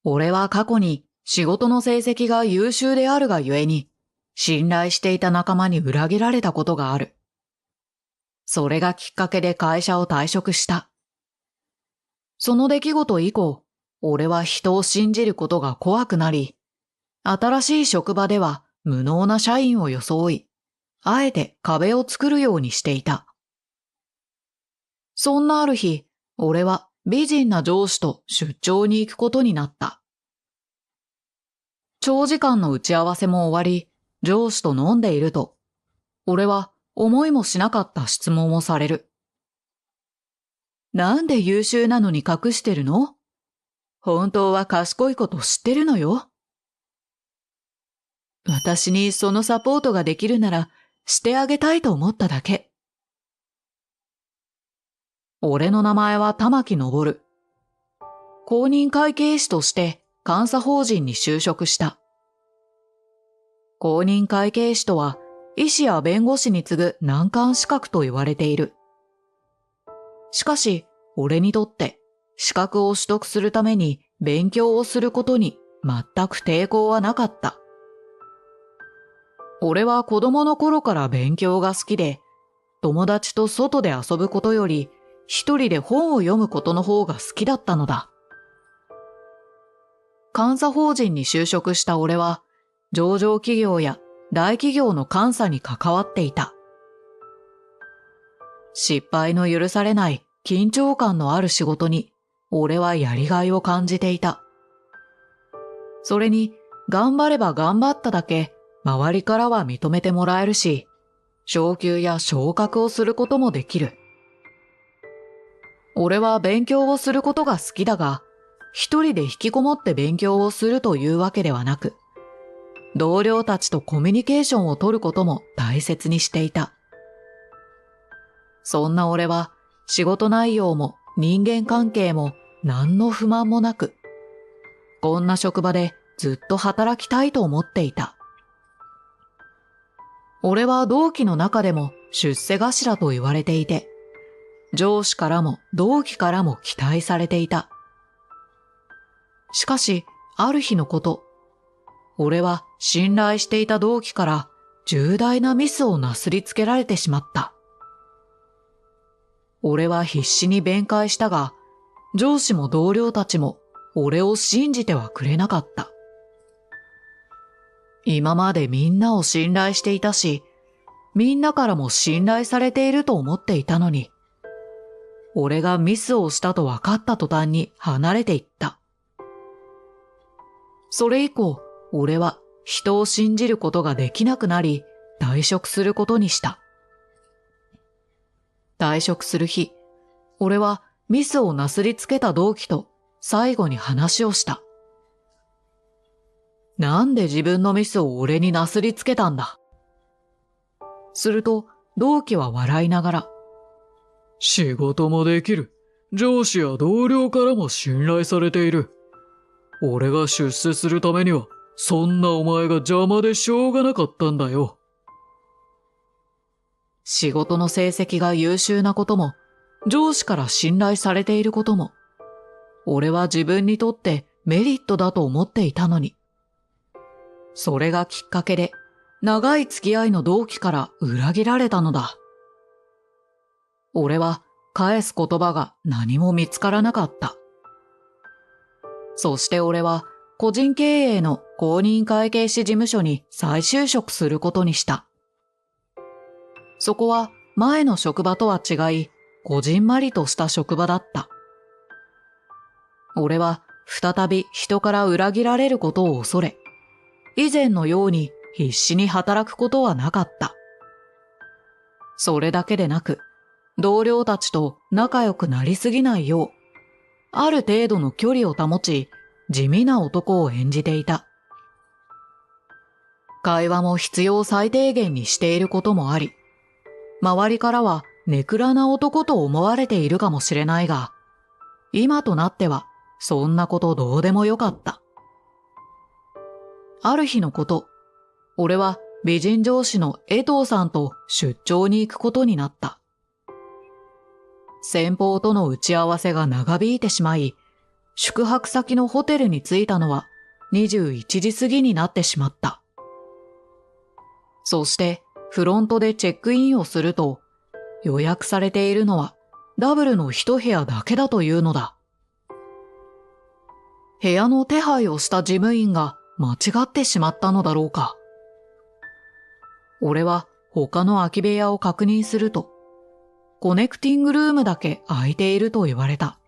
俺は過去に仕事の成績が優秀であるがゆえに、信頼していた仲間に裏切られたことがある。それがきっかけで会社を退職した。その出来事以降、俺は人を信じることが怖くなり、新しい職場では無能な社員を装い、あえて壁を作るようにしていた。そんなある日、俺は美人な上司と出張に行くことになった。長時間の打ち合わせも終わり、上司と飲んでいると、俺は思いもしなかった質問をされる。なんで優秀なのに隠してるの？本当は賢いこと知ってるのよ。私にそのサポートができるならしてあげたいと思っただけ。俺の名前は玉木昇。公認会計士として監査法人に就職した。公認会計士とは医師や弁護士に次ぐ難関資格と言われている。しかし、俺にとって資格を取得するために勉強をすることに全く抵抗はなかった。俺は子供の頃から勉強が好きで、友達と外で遊ぶことより一人で本を読むことの方が好きだったのだ。監査法人に就職した俺は、上場企業や大企業の監査に関わっていた。失敗の許されない緊張感のある仕事に、俺はやりがいを感じていた。それに、頑張れば頑張っただけ、周りからは認めてもらえるし、昇給や昇格をすることもできる。俺は勉強をすることが好きだが、一人で引きこもって勉強をするというわけではなく、同僚たちとコミュニケーションを取ることも大切にしていた。そんな俺は仕事内容も人間関係も何の不満もなく、こんな職場でずっと働きたいと思っていた。俺は同期の中でも出世頭と言われていて、上司からも同期からも期待されていた。しかし、ある日のこと、俺は信頼していた同期から重大なミスをなすりつけられてしまった。俺は必死に弁解したが、上司も同僚たちも俺を信じてはくれなかった。今までみんなを信頼していたし、みんなからも信頼されていると思っていたのに、俺がミスをしたと分かった途端に離れていった。それ以降、俺は人を信じることができなくなり、退職することにした。退職する日、俺はミスをなすりつけた同期と最後に話をした。なんで自分のミスを俺になすりつけたんだ。すると同期は笑いながら、仕事もできる。上司や同僚からも信頼されている。俺が出世するためには、そんなお前が邪魔でしょうがなかったんだよ。仕事の成績が優秀なことも、上司から信頼されていることも、俺は自分にとってメリットだと思っていたのに。それがきっかけで、長い付き合いの同期から裏切られたのだ。俺は返す言葉が何も見つからなかった。そして俺は個人経営の公認会計士事務所に再就職することにした。そこは前の職場とは違い、こじんまりとした職場だった。俺は再び人から裏切られることを恐れ、以前のように必死に働くことはなかった。それだけでなく、同僚たちと仲良くなりすぎないよう、ある程度の距離を保ち、地味な男を演じていた。会話も必要最低限にしていることもあり、周りからはネクラな男と思われているかもしれないが、今となってはそんなことどうでもよかった。ある日のこと、俺は美人上司の江藤さんと出張に行くことになった。先方との打ち合わせが長引いてしまい、宿泊先のホテルに着いたのは21時過ぎになってしまった。そしてフロントでチェックインをすると、予約されているのはダブルの一部屋だけだというのだ。部屋の手配をした事務員が間違ってしまったのだろうか。俺は他の空き部屋を確認すると、コネクティングルームだけ空いていると言われた。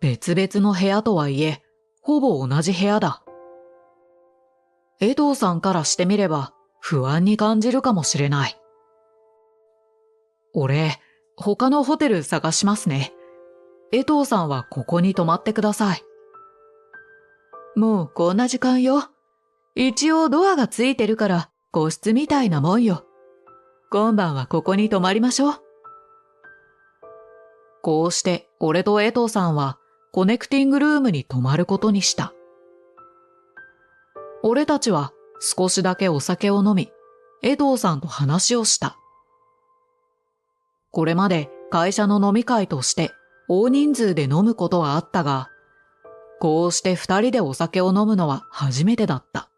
別々の部屋とはいえ、ほぼ同じ部屋だ。江藤さんからしてみれば不安に感じるかもしれない。俺、他のホテル探しますね。江藤さんはここに泊まってください。もうこんな時間よ。一応ドアがついてるから個室みたいなもんよ。今晩はここに泊まりましょう。こうして俺と江藤さんはコネクティングルームに泊まることにした。俺たちは少しだけお酒を飲み、江藤さんと話をした。これまで会社の飲み会として大人数で飲むことはあったが、こうして二人でお酒を飲むのは初めてだった。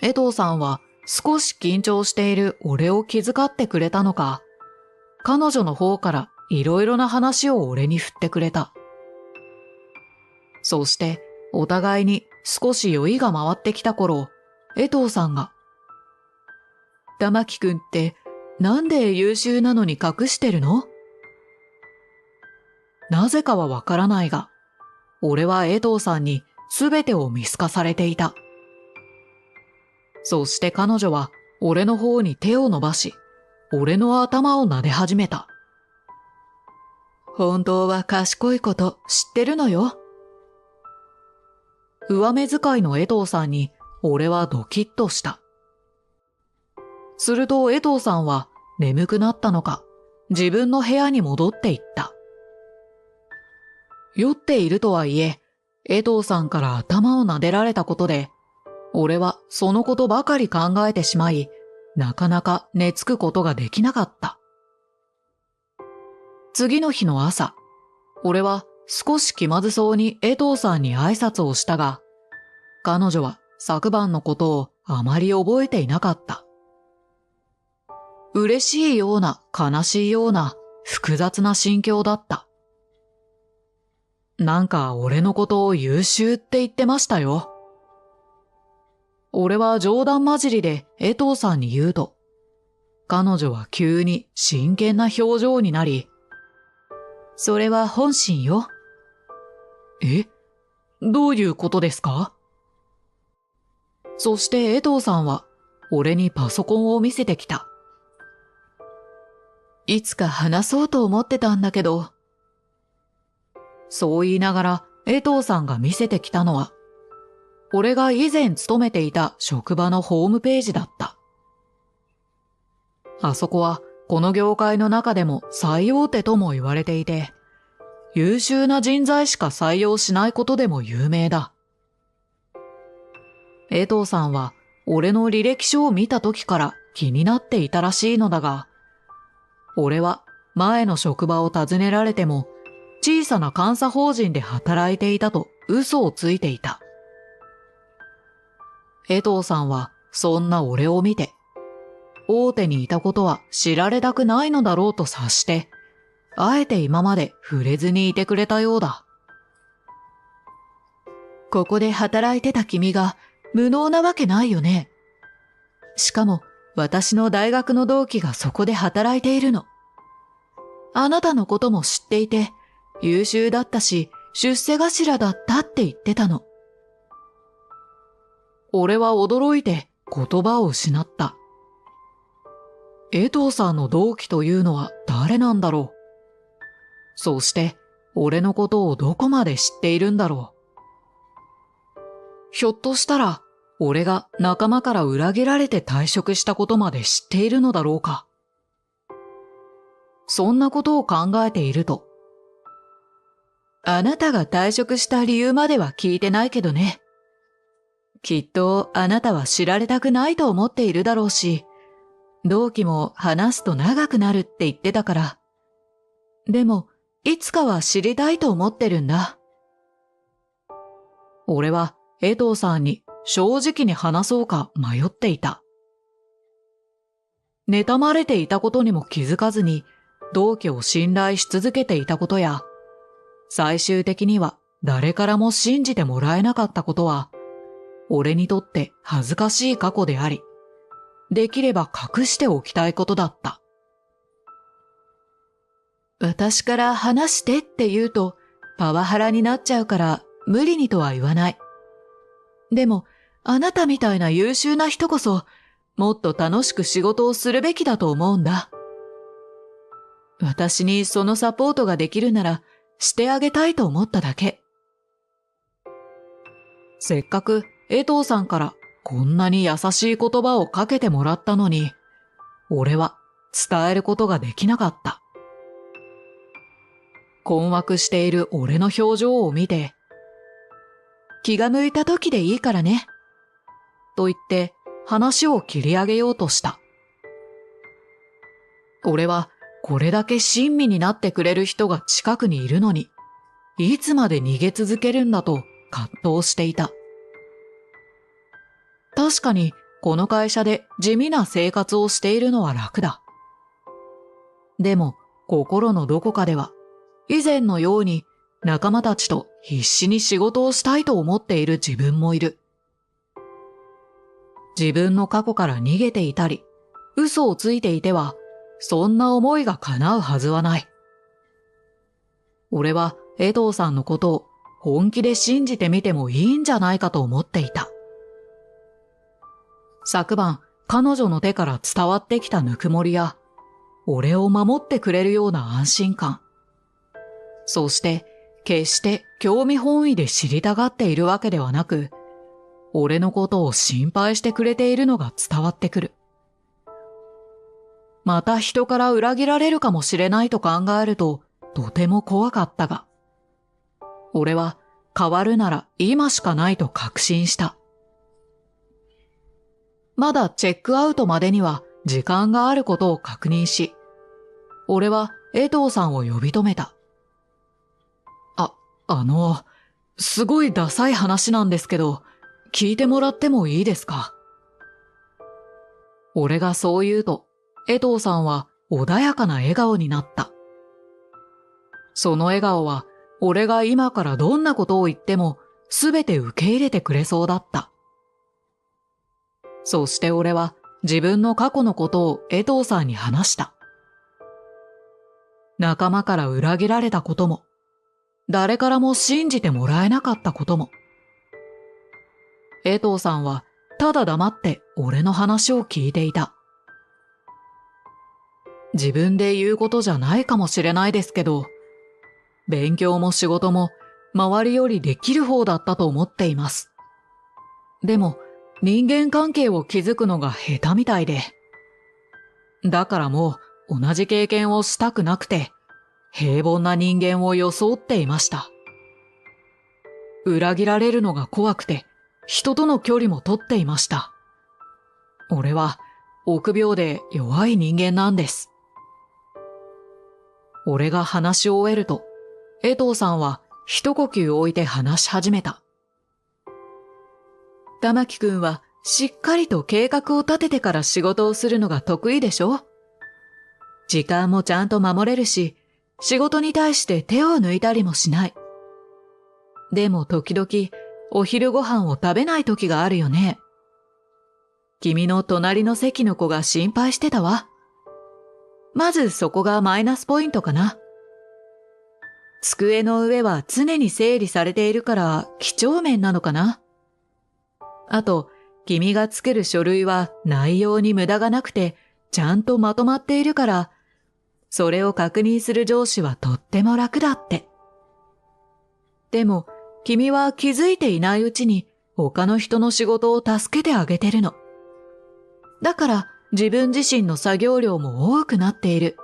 江藤さんは少し緊張している俺を気遣ってくれたのか、彼女の方からいろいろな話を俺に振ってくれた。そしてお互いに少し酔いが回ってきた頃、江藤さんが、玉木くんってなんで優秀なのに隠してるの？なぜかはわからないが、俺は江藤さんに全てを見透かされていた。そして彼女は俺の方に手を伸ばし、俺の頭を撫で始めた。本当は賢いこと知ってるのよ。上目遣いの江藤さんに俺はドキッとした。すると江藤さんは眠くなったのか、自分の部屋に戻っていった。酔っているとはいえ、江藤さんから頭を撫でられたことで、俺はそのことばかり考えてしまい、なかなか寝つくことができなかった。次の日の朝、俺は少し気まずそうに江藤さんに挨拶をしたが、彼女は昨晩のことをあまり覚えていなかった。嬉しいような悲しいような複雑な心境だった。なんか俺のことを優秀って言ってましたよ。俺は冗談交じりで江藤さんに言うと、彼女は急に真剣な表情になり、それは本心よ。え？どういうことですか？そして江藤さんは俺にパソコンを見せてきた。いつか話そうと思ってたんだけど。そう言いながら江藤さんが見せてきたのは、俺が以前勤めていた職場のホームページだった。あそこはこの業界の中でも最大手とも言われていて、優秀な人材しか採用しないことでも有名だ。江藤さんは俺の履歴書を見た時から気になっていたらしいのだが、俺は前の職場を訪ねられても小さな監査法人で働いていたと嘘をついていた。江藤さんはそんな俺を見て、大手にいたことは知られたくないのだろうと察して、あえて今まで触れずにいてくれたようだ。ここで働いてた君が無能なわけないよね。しかも私の大学の同期がそこで働いているの。あなたのことも知っていて、優秀だったし出世頭だったって言ってたの。俺は驚いて言葉を失った。江藤さんの同期というのは誰なんだろう。そして俺のことをどこまで知っているんだろう。ひょっとしたら俺が仲間から裏切られて退職したことまで知っているのだろうか。そんなことを考えていると、あなたが退職した理由までは聞いてないけどね。きっとあなたは知られたくないと思っているだろうし、同期も話すと長くなるって言ってたから。でもいつかは知りたいと思ってるんだ。俺は江藤さんに正直に話そうか迷っていた。妬まれていたことにも気づかずに同期を信頼し続けていたことや、最終的には誰からも信じてもらえなかったことは、俺にとって恥ずかしい過去であり、できれば隠しておきたいことだった。私から話してって言うとパワハラになっちゃうから無理にとは言わない。でもあなたみたいな優秀な人こそもっと楽しく仕事をするべきだと思うんだ。私にそのサポートができるならしてあげたいと思っただけ。せっかく江藤さんからこんなに優しい言葉をかけてもらったのに、俺は伝えることができなかった。困惑している俺の表情を見て、気が向いた時でいいからね、と言って話を切り上げようとした。俺はこれだけ親身になってくれる人が近くにいるのに、いつまで逃げ続けるんだと葛藤していた。確かにこの会社で地味な生活をしているのは楽だ。でも心のどこかでは以前のように仲間たちと必死に仕事をしたいと思っている自分もいる。自分の過去から逃げていたり、嘘をついていては、そんな思いが叶うはずはない。俺は江藤さんのことを本気で信じてみてもいいんじゃないかと思っていた。昨晩、彼女の手から伝わってきたぬくもりや、俺を守ってくれるような安心感。そして、決して興味本位で知りたがっているわけではなく、俺のことを心配してくれているのが伝わってくる。また人から裏切られるかもしれないと考えると、とても怖かったが、俺は変わるなら今しかないと確信した。まだチェックアウトまでには時間があることを確認し、俺は江藤さんを呼び止めた。すごいダサい話なんですけど、聞いてもらってもいいですか？俺がそう言うと、江藤さんは穏やかな笑顔になった。その笑顔は、俺が今からどんなことを言っても、すべて受け入れてくれそうだった。そして俺は自分の過去のことを江藤さんに話した。仲間から裏切られたことも、誰からも信じてもらえなかったことも。江藤さんはただ黙って俺の話を聞いていた。自分で言うことじゃないかもしれないですけど、勉強も仕事も周りよりできる方だったと思っています。でも人間関係を築くのが下手みたいで。だからもう同じ経験をしたくなくて、平凡な人間を装っていました。裏切られるのが怖くて、人との距離も取っていました。俺は臆病で弱い人間なんです。俺が話し終えると、江藤さんは一呼吸置いて話し始めた。玉木くんはしっかりと計画を立ててから仕事をするのが得意でしょ？時間もちゃんと守れるし、仕事に対して手を抜いたりもしない。でも時々お昼ご飯を食べない時があるよね。君の隣の席の子が心配してたわ。まずそこがマイナスポイントかな。机の上は常に整理されているから几帳面なのかな。あと、君が作る書類は内容に無駄がなくてちゃんとまとまっているから、それを確認する上司はとっても楽だって。でも、君は気づいていないうちに他の人の仕事を助けてあげてるの。だから自分自身の作業量も多くなっている。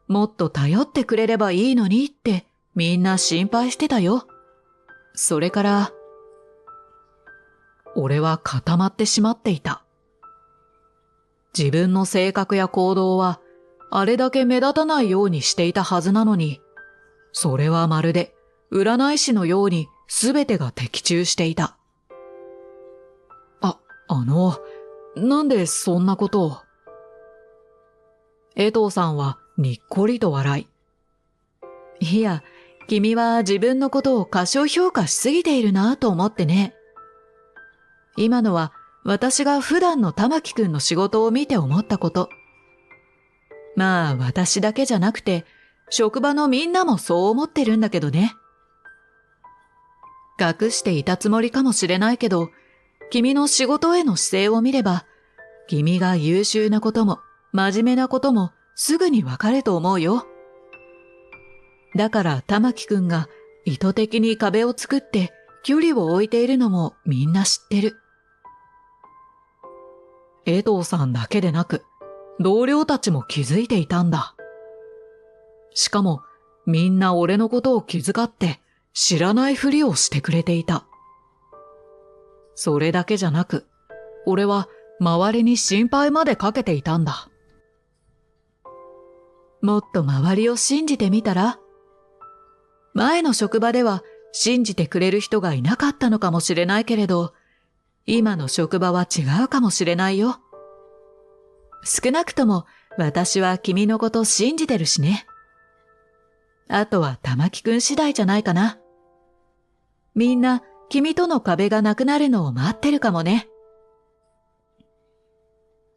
もっと頼ってくれればいいのにってみんな心配してたよ。それから、俺は固まってしまっていた。自分の性格や行動はあれだけ目立たないようにしていたはずなのに、それはまるで占い師のように全てが的中していた。なんでそんなことを。江藤さんはにっこりと笑い。いや、君は自分のことを過小評価しすぎているなと思ってね。今のは私が普段の玉木くんの仕事を見て思ったこと。まあ私だけじゃなくて、職場のみんなもそう思ってるんだけどね。隠していたつもりかもしれないけど、君の仕事への姿勢を見れば、君が優秀なことも真面目なこともすぐにわかると思うよ。だから玉木くんが意図的に壁を作って距離を置いているのもみんな知ってる。江藤さんだけでなく、同僚たちも気づいていたんだ。しかもみんな俺のことを気遣って知らないふりをしてくれていた。それだけじゃなく、俺は周りに心配までかけていたんだ。もっと周りを信じてみたら？前の職場では信じてくれる人がいなかったのかもしれないけれど、今の職場は違うかもしれないよ。少なくとも私は君のこと信じてるしね。あとは玉木くん次第じゃないかな。みんな君との壁がなくなるのを待ってるかもね。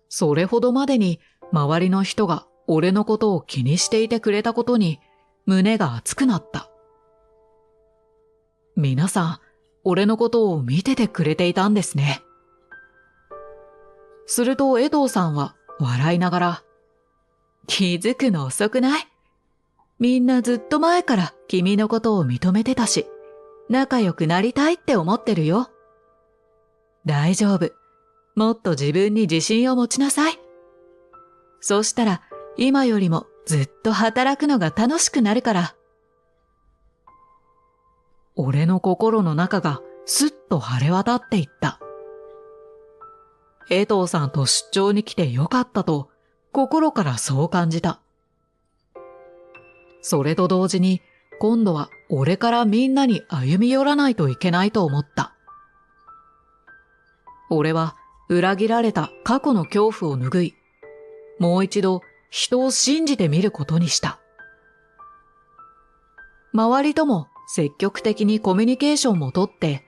それほどまでに周りの人が俺のことを気にしていてくれたことに胸が熱くなった。皆さん、俺のことを見ててくれていたんですね。すると江藤さんは笑いながら、気づくの遅くない？みんなずっと前から君のことを認めてたし、仲良くなりたいって思ってるよ。大丈夫。もっと自分に自信を持ちなさい。そうしたら今よりもずっと働くのが楽しくなるから。俺の心の中がすっと晴れ渡っていった。江藤さんと出張に来てよかったと心からそう感じた。それと同時に今度は俺からみんなに歩み寄らないといけないと思った。俺は裏切られた過去の恐怖を拭い、もう一度人を信じてみることにした。周りとも積極的にコミュニケーションもとって、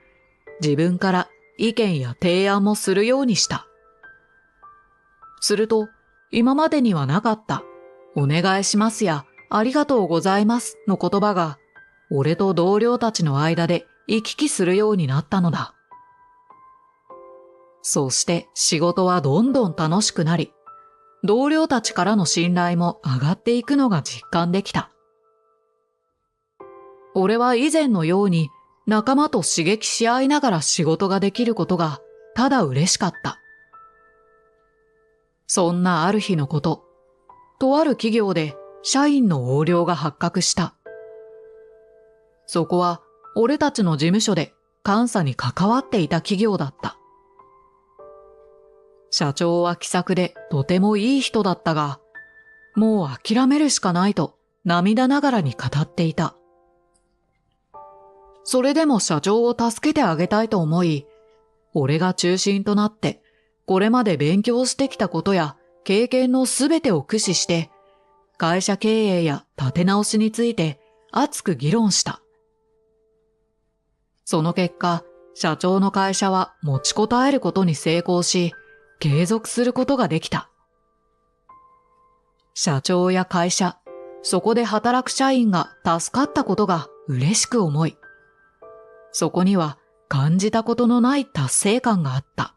自分から意見や提案もするようにした。すると、今までにはなかった、お願いしますやありがとうございますの言葉が、俺と同僚たちの間で行き来するようになったのだ。そして仕事はどんどん楽しくなり、同僚たちからの信頼も上がっていくのが実感できた。俺は以前のように仲間と刺激し合いながら仕事ができることがただ嬉しかった。そんなある日のこと、とある企業で社員の横領が発覚した。そこは俺たちの事務所で監査に関わっていた企業だった。社長は気さくでとてもいい人だったが、もう諦めるしかないと涙ながらに語っていた。それでも社長を助けてあげたいと思い、俺が中心となってこれまで勉強してきたことや経験のすべてを駆使して、会社経営や立て直しについて熱く議論した。その結果、社長の会社は持ちこたえることに成功し、継続することができた。社長や会社、そこで働く社員が助かったことが嬉しく思い、そこには感じたことのない達成感があった。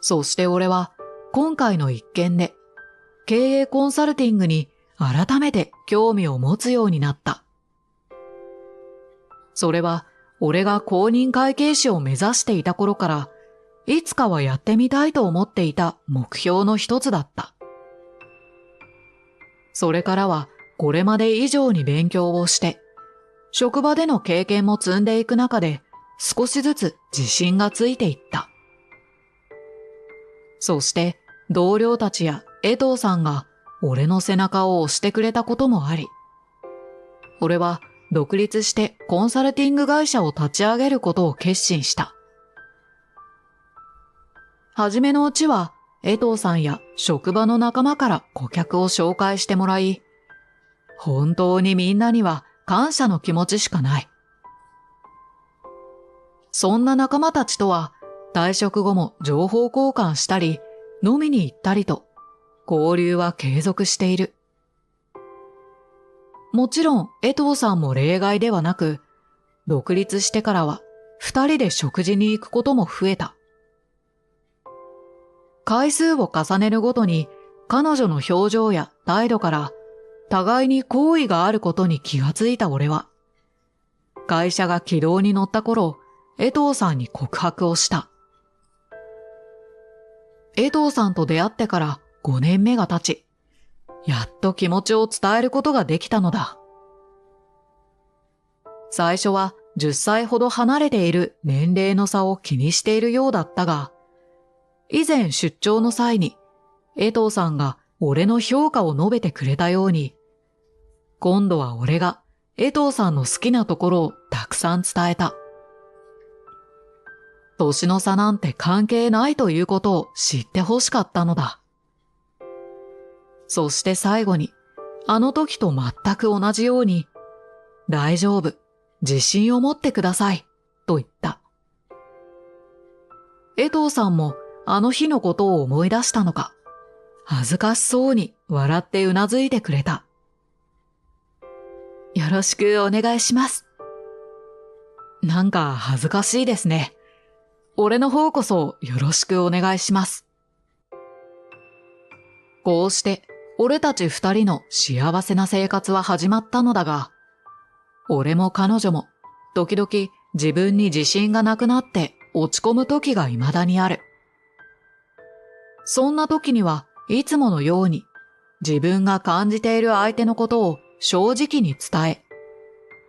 そして俺は今回の一件で経営コンサルティングに改めて興味を持つようになった。それは俺が公認会計士を目指していた頃からいつかはやってみたいと思っていた目標の一つだった。それからはこれまで以上に勉強をして、職場での経験も積んでいく中で少しずつ自信がついていった。そして同僚たちや江藤さんが俺の背中を押してくれたこともあり、俺は独立してコンサルティング会社を立ち上げることを決心した。はじめのうちは江藤さんや職場の仲間から顧客を紹介してもらい、本当にみんなには感謝の気持ちしかない。そんな仲間たちとは退職後も情報交換したり、飲みに行ったりと、交流は継続している。もちろん江藤さんも例外ではなく、独立してからは二人で食事に行くことも増えた。回数を重ねるごとに彼女の表情や態度から互いに好意があることに気がついた俺は、会社が軌道に乗った頃、江藤さんに告白をした。江藤さんと出会ってから5年目が経ち、やっと気持ちを伝えることができたのだ。最初は10歳ほど離れている年齢の差を気にしているようだったが、以前出張の際に江藤さんが俺の評価を述べてくれたように、今度は俺が江藤さんの好きなところをたくさん伝えた。年の差なんて関係ないということを知ってほしかったのだ。そして最後に、あの時と全く同じように、大丈夫、自信を持ってください、と言った。江藤さんもあの日のことを思い出したのか、恥ずかしそうに笑ってうなずいてくれた。よろしくお願いします。なんか恥ずかしいですね。俺の方こそよろしくお願いします。こうして俺たち二人の幸せな生活は始まったのだが、俺も彼女も時々自分に自信がなくなって落ち込む時が未だにある。そんな時にはいつものように自分が感じている相手のことを正直に伝え、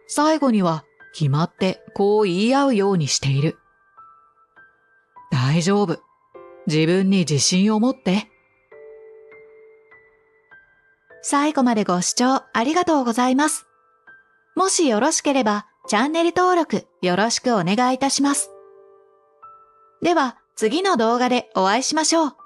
最後には決まってこう言い合うようにしている。大丈夫。自分に自信を持って。最後までご視聴ありがとうございます。もしよろしければチャンネル登録よろしくお願いいたします。では次の動画でお会いしましょう。